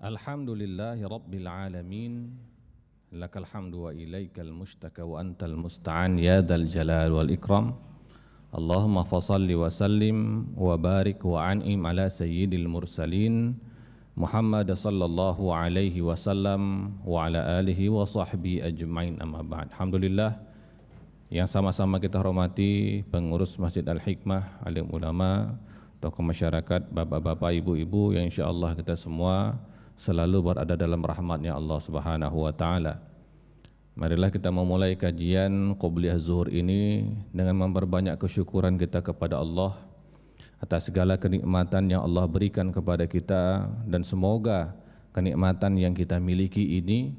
Alhamdulillahi Rabbil Alamin. Lakal hamdu wa ilaikal mushtaka wa antal musta'an ya dzal jalal wal ikram. Allahumma fasalli wa sallim wa barik wa an'im ala sayyidil mursalin Muhammad sallallahu alaihi wasallam wa ala alihi wa sahbihi ajmain, amma ba'd. Alhamdulillah, yang sama-sama kita hormati pengurus Masjid Al-Hikmah, alim ulama, tokoh masyarakat, bapak-bapak, ibu-ibu, yang insyaallah kita semua selalu berada dalam rahmatnya Allah Subhanahu wa ta'ala. Marilah kita memulai kajian Qobliyah Zuhur ini dengan memperbanyak kesyukuran kita kepada Allah atas segala kenikmatan yang Allah berikan kepada kita, dan semoga kenikmatan yang kita miliki ini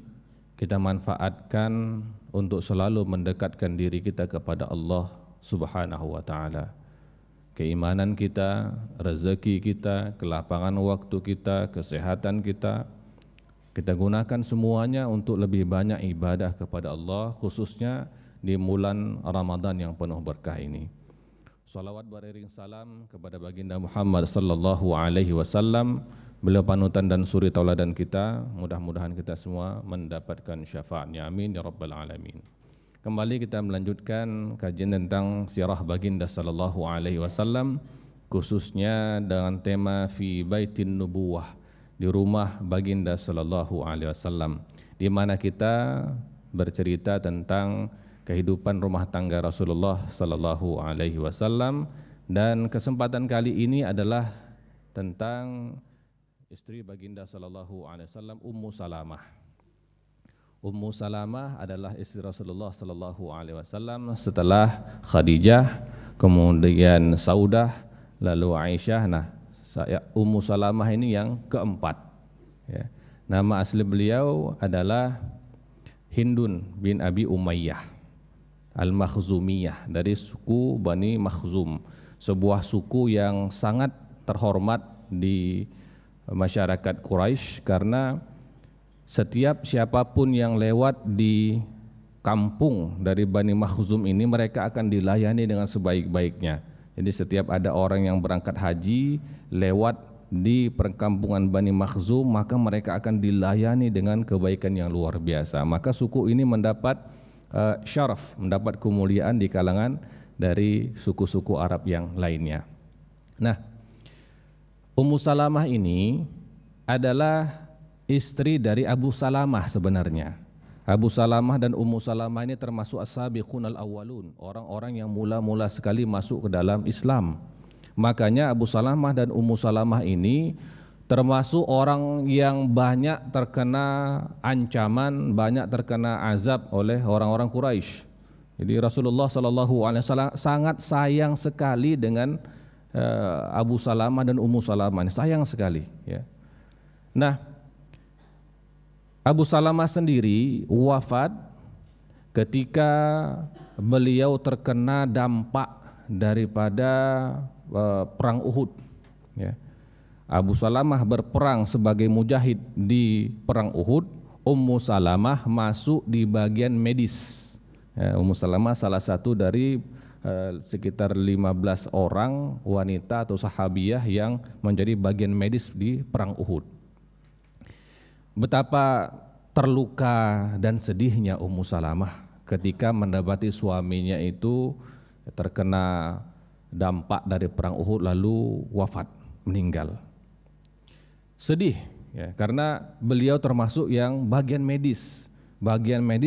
kita manfaatkan untuk selalu mendekatkan diri kita kepada Allah Subhanahu wa ta'ala. Keimanan kita, rezeki kita, kelapangan waktu kita, kesehatan kita gunakan semuanya untuk lebih banyak ibadah kepada Allah, khususnya di bulan Ramadan yang penuh berkah ini. Salawat beriring salam kepada baginda Muhammad sallallahu alaihi wasallam, beliau panutan dan suri tauladan kita. Mudah-mudahan kita semua mendapatkan syafaatnya, amin ya rabbal alamin. Kembali kita melanjutkan kajian tentang sirah baginda sallallahu alaihi wasallam, khususnya dengan tema fi baitin nubuwah, di rumah baginda sallallahu alaihi wasallam, di mana kita bercerita tentang kehidupan rumah tangga Rasulullah sallallahu alaihi wasallam, dan kesempatan kali ini adalah tentang istri baginda sallallahu alaihi wasallam, Ummu Salamah. Ummu Salamah adalah istri Rasulullah sallallahu alaihi wasallam setelah Khadijah, kemudian Saudah, lalu Aisyah. Nah, Ummu Salamah ini yang keempat. Ya. Nama asli beliau adalah Hindun bin Abi Umayyah Al-Makhzumiyah, dari suku Bani Makhzum, sebuah suku yang sangat terhormat di masyarakat Quraisy, karena setiap siapapun yang lewat di kampung dari Bani Makhzum ini, mereka akan dilayani dengan sebaik-baiknya. Jadi setiap ada orang yang berangkat haji lewat di perkampungan Bani Makhzum, maka mereka akan dilayani dengan kebaikan yang luar biasa. Maka suku ini mendapat syaraf, mendapat kemuliaan di kalangan dari suku-suku Arab yang lainnya. Nah, Ummu Salamah ini adalah istri dari Abu Salamah sebenarnya. Abu Salamah dan Ummu Salamah ini termasuk as-sabiqun al-awwalun, orang-orang yang mula-mula sekali masuk ke dalam Islam. Makanya Abu Salamah dan Ummu Salamah ini termasuk orang yang banyak terkena ancaman, banyak terkena azab oleh orang-orang Quraisy. Jadi Rasulullah sallallahu alaihi wasallam sangat sayang sekali dengan Abu Salamah dan Ummu Salamah, sayang sekali, ya. Nah, Abu Salamah sendiri wafat ketika beliau terkena dampak daripada perang Uhud. Ya. Abu Salamah berperang sebagai mujahid di perang Uhud. Ummu Salamah masuk di bagian medis. Ya, Ummu Salamah salah satu dari sekitar 15 orang wanita atau sahabiyah yang menjadi bagian medis di perang Uhud. Betapa terluka dan sedihnya Ummu Salamah ketika mendapati suaminya itu terkena dampak dari perang Uhud lalu wafat, meninggal. Sedih, ya, karena beliau termasuk yang bagian medis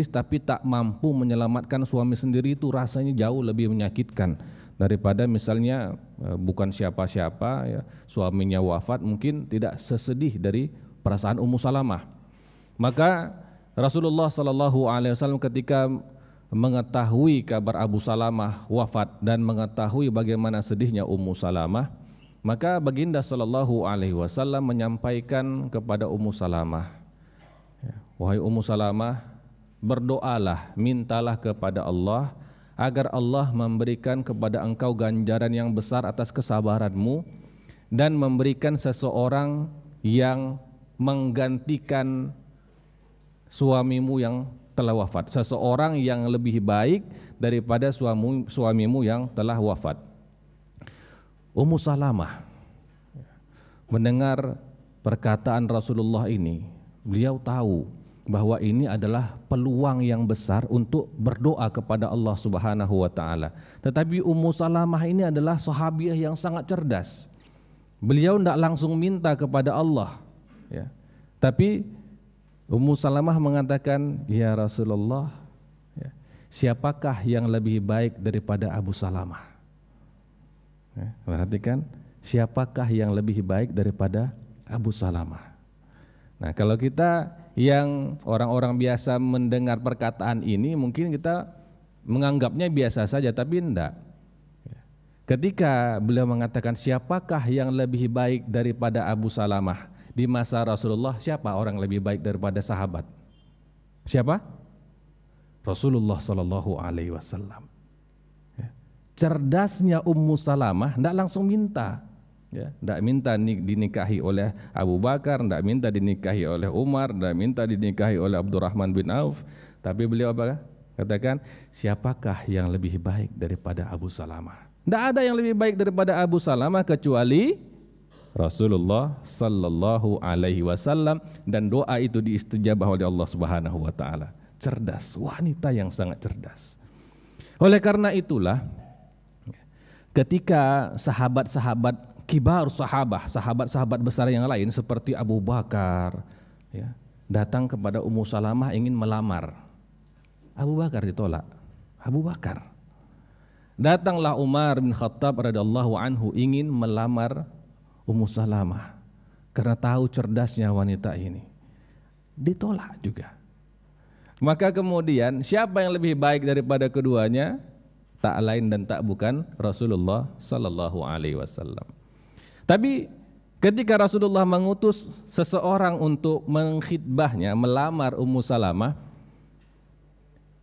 tapi tak mampu menyelamatkan suami sendiri. Itu rasanya jauh lebih menyakitkan daripada misalnya bukan siapa-siapa, ya, suaminya wafat, mungkin tidak sesedih dari perasaan Ummu Salamah. Maka Rasulullah sallallahu alaihi wasallam ketika mengetahui kabar Abu Salamah wafat dan mengetahui bagaimana sedihnya Ummu Salamah, maka baginda sallallahu alaihi wasallam menyampaikan kepada Ummu Salamah, wahai Ummu Salamah, berdoalah, mintalah kepada Allah agar Allah memberikan kepada engkau ganjaran yang besar atas kesabaranmu dan memberikan seseorang yang menggantikan suamimu yang telah wafat, seseorang yang lebih baik daripada suamimu yang telah wafat. Ummu Salamah mendengar perkataan Rasulullah ini, beliau tahu bahwa ini adalah peluang yang besar untuk berdoa kepada Allah Subhanahu wa taala. Tetapi Ummu Salamah ini adalah sahabiah yang sangat cerdas. Beliau tidak langsung minta kepada Allah, ya. Tapi Ummu Salamah mengatakan, "Ya Rasulullah, ya, siapakah yang lebih baik daripada Abu Salamah?" Ya, perhatikan, siapakah yang lebih baik daripada Abu Salamah? Nah, kalau kita yang orang-orang biasa mendengar perkataan ini, mungkin kita menganggapnya biasa saja, tapi enggak. Ketika beliau mengatakan siapakah yang lebih baik daripada Abu Salamah di masa Rasulullah, siapa orang lebih baik daripada sahabat? Siapa? Rasulullah Sallallahu Alaihi Wasallam. Cerdasnya Ummu Salamah enggak langsung minta. Ya, tidak minta dinikahi oleh Abu Bakar, tidak minta dinikahi oleh Umar, tidak minta dinikahi oleh Abdurrahman bin Auf, tapi beliau apa? Katakan, siapakah yang lebih baik daripada Abu Salamah? Tidak ada yang lebih baik daripada Abu Salamah kecuali Rasulullah Sallallahu Alaihi Wasallam, dan doa itu diistijabah oleh Allah Subhanahu Wa Taala. Cerdas, wanita yang sangat cerdas. Oleh karena itulah, ketika sahabat-sahabat kibar sahabat-sahabat besar yang lain seperti Abu Bakar, ya, datang kepada Ummu Salamah ingin melamar, Abu Bakar ditolak. Abu Bakar. Datanglah Umar bin Khattab radhiyallahu anhu ingin melamar Ummu Salamah karena tahu cerdasnya wanita ini, ditolak juga. Maka kemudian siapa yang lebih baik daripada keduanya? Tak lain dan tak bukan Rasulullah Sallallahu Alaihi Wasallam. Tapi ketika Rasulullah mengutus seseorang untuk mengkhitbahnya, melamar Ummu Salamah,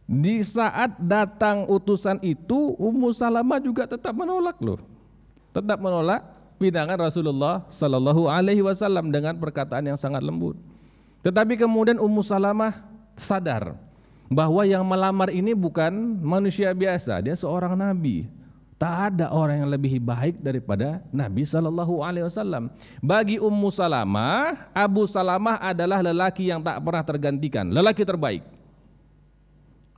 di saat datang utusan itu Ummu Salamah juga tetap menolak loh. Tetap menolak pinangan Rasulullah Sallallahu Alaihi Wasallam dengan perkataan yang sangat lembut. Tetapi kemudian Ummu Salamah sadar bahwa yang melamar ini bukan manusia biasa, dia seorang nabi. Tak ada orang yang lebih baik daripada Nabi Sallallahu Alaihi Wasallam. Bagi Ummu Salamah, Abu Salamah adalah lelaki yang tak pernah tergantikan, lelaki terbaik.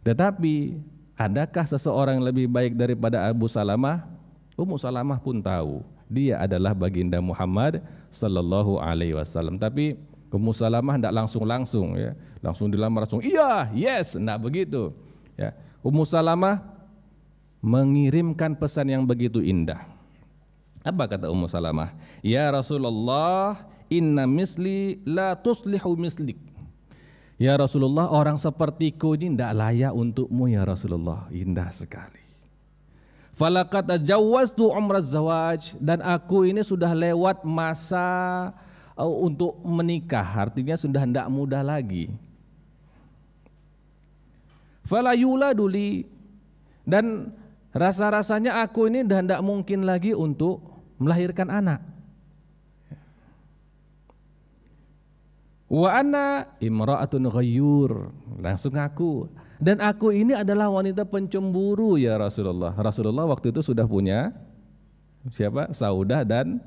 Tetapi adakah seseorang yang lebih baik daripada Abu Salamah? Ummu Salamah pun tahu dia adalah baginda Muhammad Sallallahu Alaihi Wasallam. Tapi Ummu Salamah tidak langsung ya, langsung dilamar langsung iya, yes, tidak begitu. Ya. Ummu Salamah mengirimkan pesan yang begitu indah. Apa kata Ummu Salamah? Ya Rasulullah, inna misli la tuslihu mislik. Ya Rasulullah, orang sepertiku ini tidak layak untukmu ya Rasulullah. Indah sekali. Falaqad ajawaztu umraz zawaj, dan aku ini sudah lewat masa untuk menikah, artinya sudah tidak muda lagi. Fala yuladuli, dan rasa-rasanya aku ini dah tidak mungkin lagi untuk melahirkan anak. Wa ana imra'atun ghayyur, langsung aku, dan aku ini adalah wanita pencemburu ya Rasulullah. Rasulullah waktu itu sudah punya siapa? Saudah dan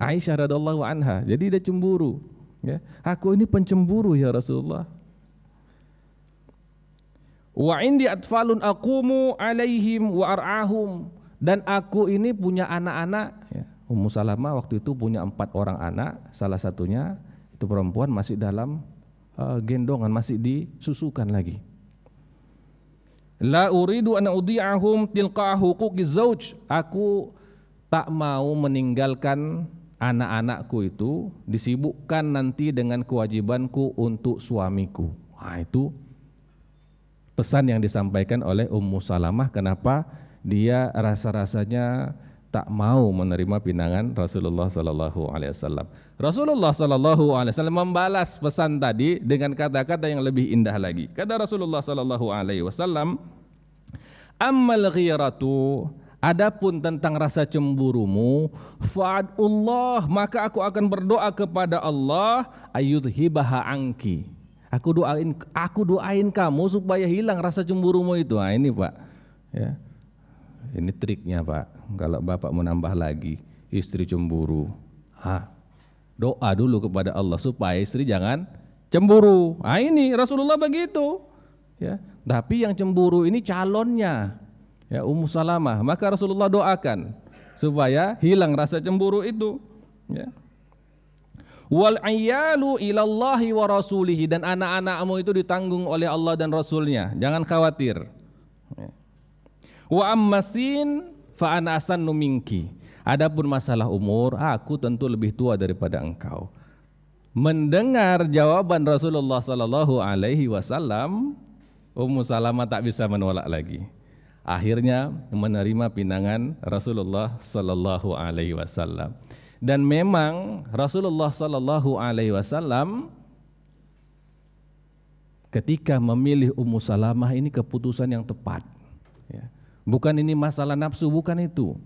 Aisyah radhiyallahu anha. Jadi dia cemburu, ya. Aku ini pencemburu ya Rasulullah. Wa indi atfalun aqumu alaihim wa ar'ahum, dan aku ini punya anak-anak, ya. Ummu Salamah waktu itu punya 4 orang anak, salah satunya itu perempuan masih dalam gendongan, masih disusukan lagi. La uridu an udhi'ahum tilqa huquqiz zauj, aku tak mau meninggalkan anak-anakku itu disibukkan nanti dengan kewajibanku untuk suamiku. Nah, itu pesan yang disampaikan oleh Ummu Salamah, kenapa dia rasa-rasanya tak mau menerima pinangan Rasulullah Sallallahu Alaihi Wasallam. Rasulullah Sallallahu Alaihi Wasallam membalas pesan tadi dengan kata-kata yang lebih indah lagi. Kata Rasulullah Sallallahu Alaihi Wasallam, ammal ghiratu, adapun tentang rasa cemburumu, fa'adullah, maka aku akan berdoa kepada Allah, ayyudhibaha anki. Aku doain kamu supaya hilang rasa cemburumu itu. Nah, ini Pak, ya. Ini triknya Pak. Kalau Bapak menambah lagi istri cemburu, doa dulu kepada Allah supaya istri jangan cemburu. Ini Rasulullah begitu. Ya, tapi yang cemburu ini calonnya, ya Ummu Salamah. Maka Rasulullah doakan supaya hilang rasa cemburu itu. Ya. Wal ayyalu ilallahi wa rasulihi, dan anak-anakmu itu ditanggung oleh Allah dan Rasulnya, jangan khawatir. Wa ammasin fa ana asannu minki, adapun masalah umur, aku tentu lebih tua daripada engkau. Mendengar jawaban Rasulullah sallallahu alaihi wasallam, Ummu Salamah tak bisa menolak lagi. Akhirnya menerima pinangan Rasulullah sallallahu alaihi wasallam. Dan memang Rasulullah sallallahu alaihi wasallam ketika memilih Ummu Salamah ini keputusan yang tepat. Ya. Bukan ini masalah nafsu, bukan itu.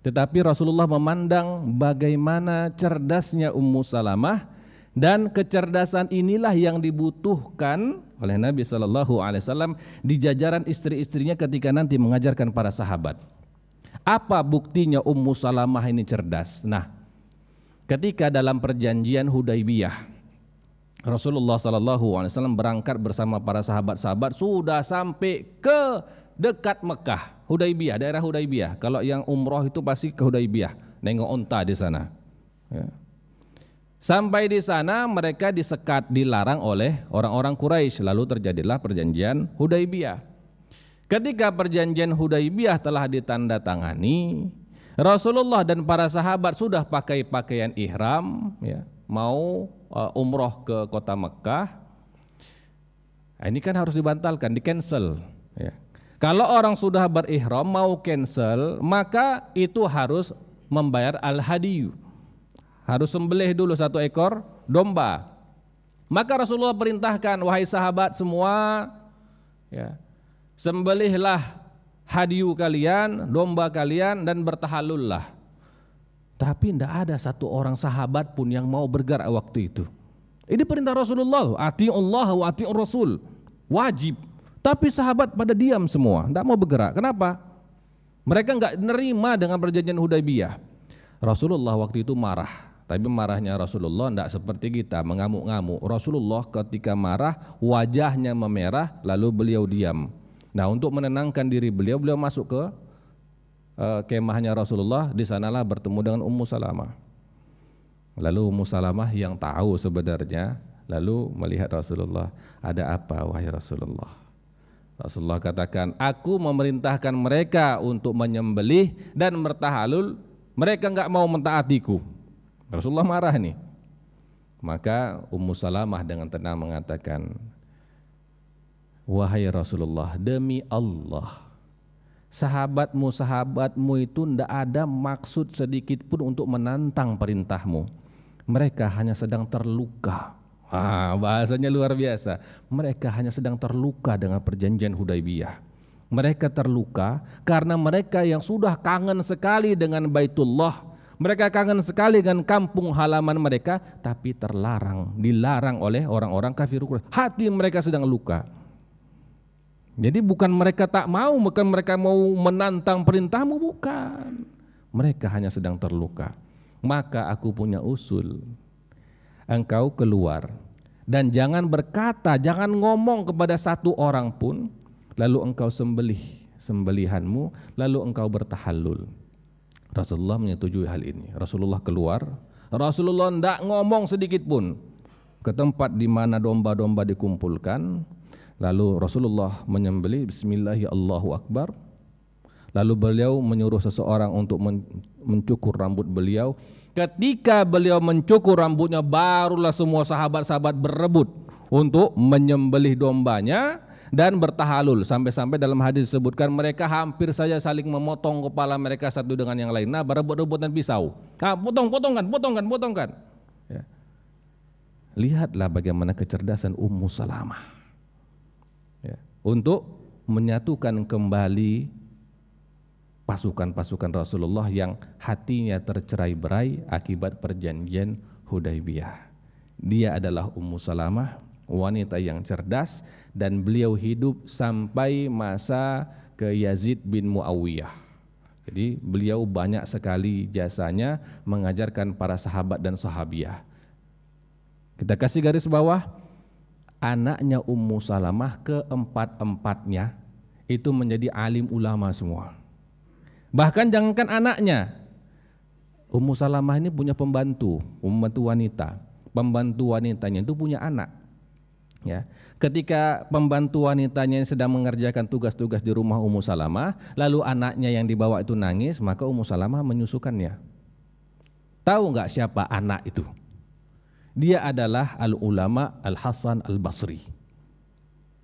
Tetapi Rasulullah memandang bagaimana cerdasnya Ummu Salamah, dan kecerdasan inilah yang dibutuhkan oleh Nabi sallallahu alaihi wasallam di jajaran istri-istrinya ketika nanti mengajarkan para sahabat. Apa buktinya Ummu Salamah ini cerdas? Nah, ketika dalam perjanjian Hudaybiyah, Rasulullah SAW berangkat bersama para sahabat-sahabat, sudah sampai ke dekat Mekah, Hudaybiyah, daerah Hudaybiyah. Kalau yang umroh itu pasti ke Hudaybiyah, nengok onta di sana. Ya. Sampai di sana mereka disekat, dilarang oleh orang-orang Quraisy, lalu terjadilah perjanjian Hudaybiyah. Ketika perjanjian Hudaybiyah telah ditandatangani, Rasulullah dan para sahabat sudah pakai pakaian ihram, ya, mau umroh ke kota Mekah. Nah, ini kan harus dibatalkan, di-cancel. Ya. Kalau orang sudah berihram mau cancel, maka itu harus membayar al-hadiyu, harus sembelih dulu 1 ekor domba. Maka Rasulullah perintahkan, wahai sahabat semua, ya, sembelihlah hadiyu kalian, domba kalian, dan bertahallullah. Tapi tidak ada satu orang sahabat pun yang mau bergerak waktu itu. Ini perintah Rasulullah, ati'ullah wa ati'ur rasul, wajib. Tapi sahabat pada diam semua, tidak mau bergerak. Kenapa? Mereka enggak nerima dengan perjanjian Hudaybiyah. Rasulullah waktu itu marah. Tapi marahnya Rasulullah tidak seperti kita mengamuk-ngamuk. Rasulullah ketika marah wajahnya memerah, lalu beliau diam. Nah, untuk menenangkan diri beliau masuk ke kemahnya Rasulullah. Di sanalah bertemu dengan Ummu Salamah. Lalu Ummu Salamah yang tahu sebenarnya, lalu melihat Rasulullah, ada apa wahai Rasulullah? Rasulullah katakan, aku memerintahkan mereka untuk menyembelih dan bertahalul, mereka enggak mau mentaatiku. Rasulullah marah nih. Maka Ummu Salamah dengan tenang mengatakan, wahai Rasulullah, demi Allah, sahabatmu itu tidak ada maksud sedikit pun untuk menantang perintahmu. Mereka hanya sedang terluka. Bahasanya luar biasa. Mereka hanya sedang terluka dengan perjanjian Hudaybiyah. Mereka terluka karena mereka yang sudah kangen sekali dengan Baitullah, mereka kangen sekali dengan kampung halaman mereka, tapi dilarang oleh orang-orang kafir Quraisy. Hati mereka sedang luka. Jadi bukan mereka tak mau, bukan mereka mau menantang perintahmu, bukan. Mereka hanya sedang terluka. Maka aku punya usul. Engkau keluar dan jangan berkata, jangan ngomong kepada satu orang pun, lalu engkau sembelihanmu, lalu engkau bertahallul. Rasulullah menyetujui hal ini. Rasulullah keluar. Rasulullah tidak ngomong sedikit pun ke tempat di mana domba-domba dikumpulkan. Lalu Rasulullah menyembelih, bismillahirrahmanirrahim, Allahu Akbar. Lalu beliau menyuruh seseorang untuk mencukur rambut beliau. Ketika beliau mencukur rambutnya, barulah semua sahabat-sahabat berebut untuk menyembelih dombanya dan bertahalul. Sampai-sampai dalam hadis disebutkan mereka hampir saja saling memotong kepala mereka satu dengan yang lain. Nah, berebut-rebutan pisau. Potongkan. Ya. Lihatlah bagaimana kecerdasan Ummu Salamah, ya, untuk menyatukan kembali pasukan-pasukan Rasulullah yang hatinya tercerai-berai akibat perjanjian Hudaybiyah. Dia adalah Ummu Salamah, wanita yang cerdas, dan beliau hidup sampai masa ke Yazid bin Muawiyah. Jadi beliau banyak sekali jasanya mengajarkan para sahabat dan sahabiah. Kita kasih garis bawah, anaknya Ummu Salamah keempat-empatnya itu menjadi alim ulama semua. Bahkan jangankan anaknya, Ummu Salamah ini punya pembantu wanita. Pembantu wanitanya itu punya anak. Ya, ketika pembantu wanitanya yang sedang mengerjakan tugas-tugas di rumah Ummu Salamah, lalu anaknya yang dibawa itu nangis, maka Ummu Salamah menyusukannya. Tahu nggak siapa anak itu? Dia adalah al-ulama Al-Hasan Al-Basri.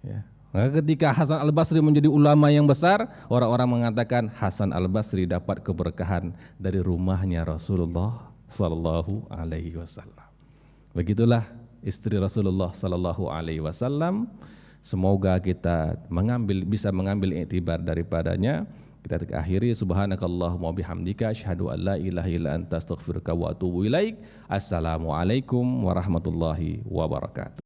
Ya. Maka ketika Hasan Al-Basri menjadi ulama yang besar, orang-orang mengatakan Hasan Al-Basri dapat keberkahan dari rumahnya Rasulullah sallallahu alaihi wasallam. Begitulah istri Rasulullah sallallahu alaihi wasallam. Semoga kita bisa mengambil iktibar daripadanya. Kita akhiri, subhanakallahumma bihamdika asyhadu an la ilaha illa anta astaghfiruka wa atubu ilaik. Assalamualaikum warahmatullahi wabarakatuh.